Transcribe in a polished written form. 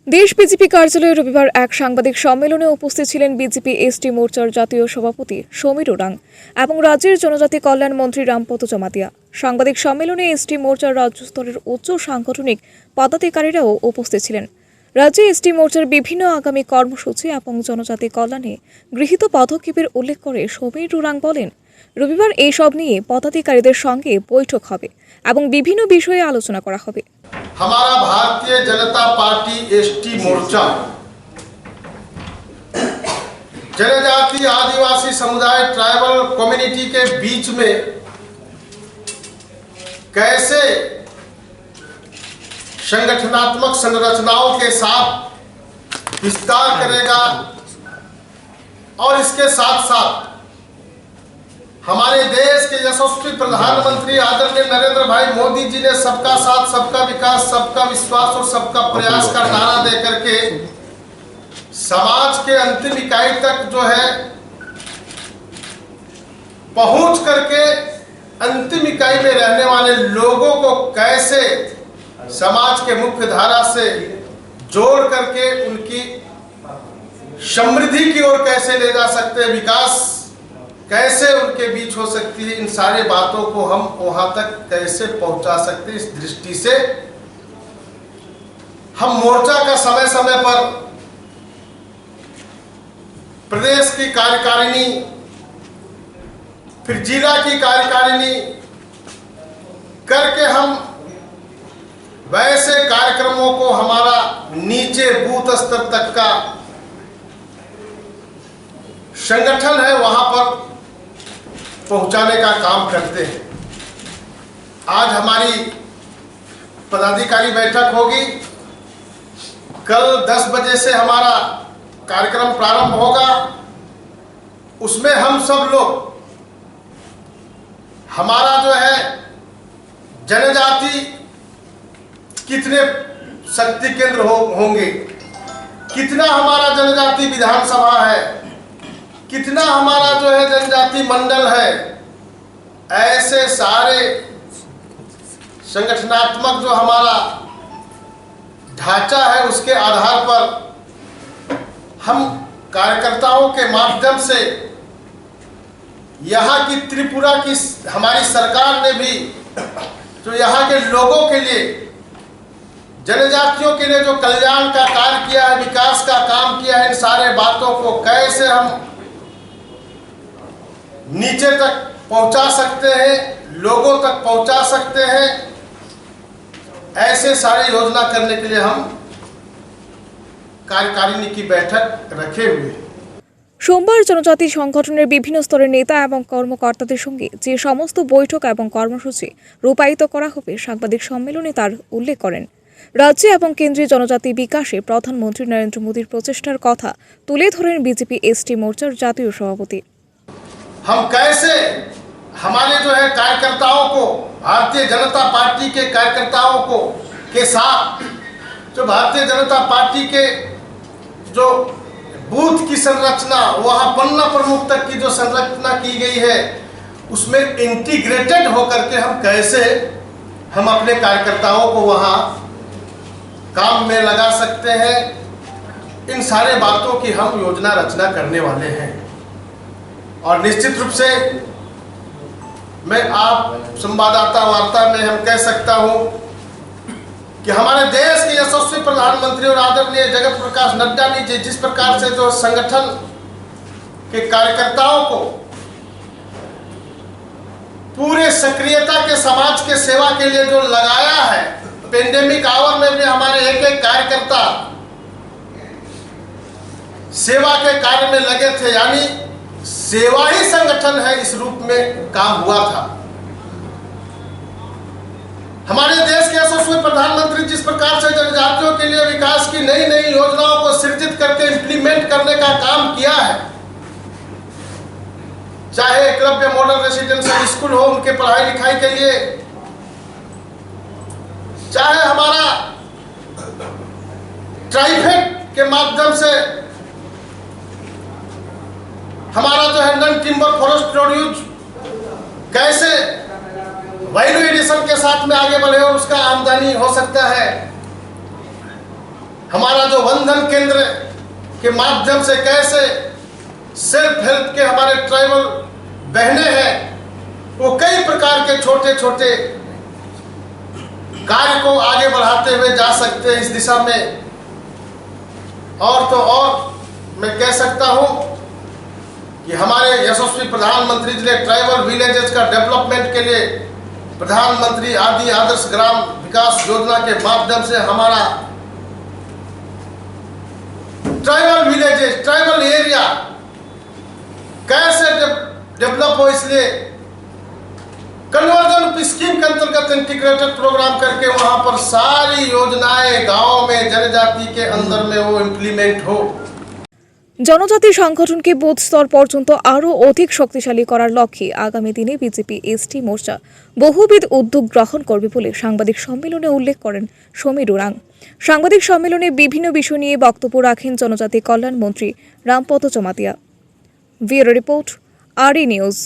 देश बीजेपी कार्यालয়ে रविवार एक सांबादिक सम्मेलने उपस्थित छिलेन बीजेपी एसटी मोर्चार जातीय सभापति समीर ओरांग और राज्य जनजाति कल्याण मंत्री रामपद जमातिया। सांबादिक सम्मेलने एसटी मोर्चार राज्य स्तरेर उच्च सांगठनिक पदाधिकारीराও उपस्थित छिलेन। राज्य एसटी मोर्चार विभिन्न आगामी कर्मसूची और जनजाति कल्याणे गृहीत पदक्षेपेर उल्लेख करे समीर ओरांग बोलेन, रविवार এই সব নিয়ে পদাধিকারীদের সঙ্গে বৈঠক হবে এবং বিভিন্ন বিষয়ে আলোচনা করা হবে। हमारा भारतीय जनता पार्टी एसटी मोर्चा जनजाति आदिवासी समुदाय ट्राइबल कम्युनिटी के बीच में कैसे संगठनात्मक संरचनाओं के साथ विस्तार करेगा और इसके साथ साथ हमारे देश के यशस्वी प्रधानमंत्री आदरणीय नरेंद्र भाई मोदी जी ने सबका साथ, सबका विकास, सबका विश्वास और सबका प्रयास का नारा देकर के समाज के अंतिम इकाई तक जो है पहुंच करके अंतिम इकाई में रहने वाले लोगों को कैसे समाज के मुख्य धारा से जोड़ करके उनकी समृद्धि की ओर कैसे ले जा सकते हैं, विकास कैसे उनके बीच हो सकती है, इन सारे बातों को हम वहां तक कैसे पहुंचा सकते हैं। इस दृष्टि से हम मोर्चा का समय समय पर प्रदेश की कार्यकारिणी, फिर जिला की कार्यकारिणी करके हम वैसे कार्यक्रमों को हमारा नीचे बूथ स्तर तक का संगठन है वहां पर पहुंचाने का काम करते हैं। आज हमारी पदाधिकारी बैठक होगी, कल 10 बजे से हमारा कार्यक्रम प्रारंभ होगा। उसमें हम सब लोग हमारा जो है जनजाति कितने शक्ति केंद्र होंगे, कितना हमारा जनजाति विधानसभा है, कितना हमारा जो है जनजाति मंडल है, ऐसे सारे संगठनात्मक जो हमारा ढांचा है उसके आधार पर हम कार्यकर्ताओं के माध्यम से यहाँ की त्रिपुरा की हमारी सरकार ने भी जो यहाँ के लोगों के लिए, जनजातियों के लिए जो कल्याण का कार्य किया है, विकास का काम किया है, इन सारे बातों को कैसे हम नीचे तक पहुंचा सकते हैं, लोगों तक पहुंचा सकते हैं, ऐसे सारी योजना करने के लिए हम कार्यकारिणी की बैठक रखे हुए हैं। সোমবার জনজাতি সংগঠনের বিভিন্ন স্তরের নেতা এবং কর্মকর্তাদের সঙ্গে যে সমস্ত বৈঠক এবং কর্মসূচি রূপায়িত করা হবে সাংবাদিক সম্মেলনে তার উল্লেখ করেন। রাজ্য এবং কেন্দ্রীয় জনজাতি বিকাশে প্রধানমন্ত্রী নরেন্দ্র মোদীর প্রচেষ্টার কথা তুলে ধরেন বিজেপি এসটি মোর্চার জাতীয় সভাপতি। हम कैसे हमारे जो है कार्यकर्ताओं को, भारतीय जनता पार्टी के कार्यकर्ताओं को के साथ जो भारतीय जनता पार्टी के जो बूथ की संरचना, वहाँ पन्ना प्रमुख तक की जो संरचना की गई है उसमें इंटीग्रेटेड होकर के हम कैसे हम अपने कार्यकर्ताओं को वहाँ काम में लगा सकते हैं, इन सारे बातों की हम योजना रचना करने वाले हैं। और निश्चित रूप से मैं आप संवाददाता वार्ता में हम कह सकता हूं कि हमारे देश के यशस्वी प्रधानमंत्री और आदरणीय जगत प्रकाश नड्डा जी जिस प्रकार से जो संगठन के कार्यकर्ताओं को पूरे सक्रियता के समाज के सेवा के लिए जो लगाया है, पेंडेमिक आवर में भी हमारे एक एक कार्यकर्ता सेवा के कार्य में लगे थे, यानी सेवा ही संगठन है, इस रूप में काम हुआ था। हमारे देश के यशस्वी प्रधानमंत्री जिस प्रकार से जनजातियों के लिए विकास की नई नई योजनाओं को सृजित करके इंप्लीमेंट करने का काम किया है, चाहे एकलव्य मॉडल रेसिडेंशियल स्कूल हो उनके पढ़ाई लिखाई के लिए, चाहे हमारा ट्राइफेड के माध्यम से हमारा जो है नॉन टिम्बर फॉरेस्ट प्रोड्यूस कैसे वैल्यू एडिशन के साथ में आगे बढ़े और उसका आमदनी हो सकता है, हमारा जो वंदन केंद्र के माध्यम से कैसे सेल्फ हेल्प के हमारे ट्राइबल बहनें हैं वो कई प्रकार के छोटे छोटे कार्य को आगे बढ़ाते हुए जा सकते हैं इस दिशा में। और तो और मैं कह सकता हूं कि हमारे यशस्वी प्रधानमंत्री जी ने ट्राइबल विलेजेस का डेवलपमेंट के लिए प्रधानमंत्री आदि आदर्श ग्राम विकास योजना के माध्यम से हमारा ट्राइबल विलेजेस, ट्राइबल एरिया कैसे डेवलप हो, इसलिए कन्वर्जन स्कीम के अंतर्गत इंटीग्रेटेड प्रोग्राम करके वहां पर सारी योजनाएं गांव में जनजाति के अंदर में वो इम्प्लीमेंट हो। জনজাতি সংগঠনকে বুথ স্তর পর্যন্ত আরও অধিক শক্তিশালী করার লক্ষ্যে আগামী দিনে বিজেপি এসটি মোর্চা বহুবিধ উদ্যোগ গ্রহণ করবে বলে সাংবাদিক সম্মেলনে উল্লেখ করেন সমীর ওরাং। সাংবাদিক সম্মেলনে বিভিন্ন বিষয় নিয়ে বক্তব্য রাখেন জনজাতি কল্যাণ মন্ত্রী Rampada Jamatia. Bureau report, RE news.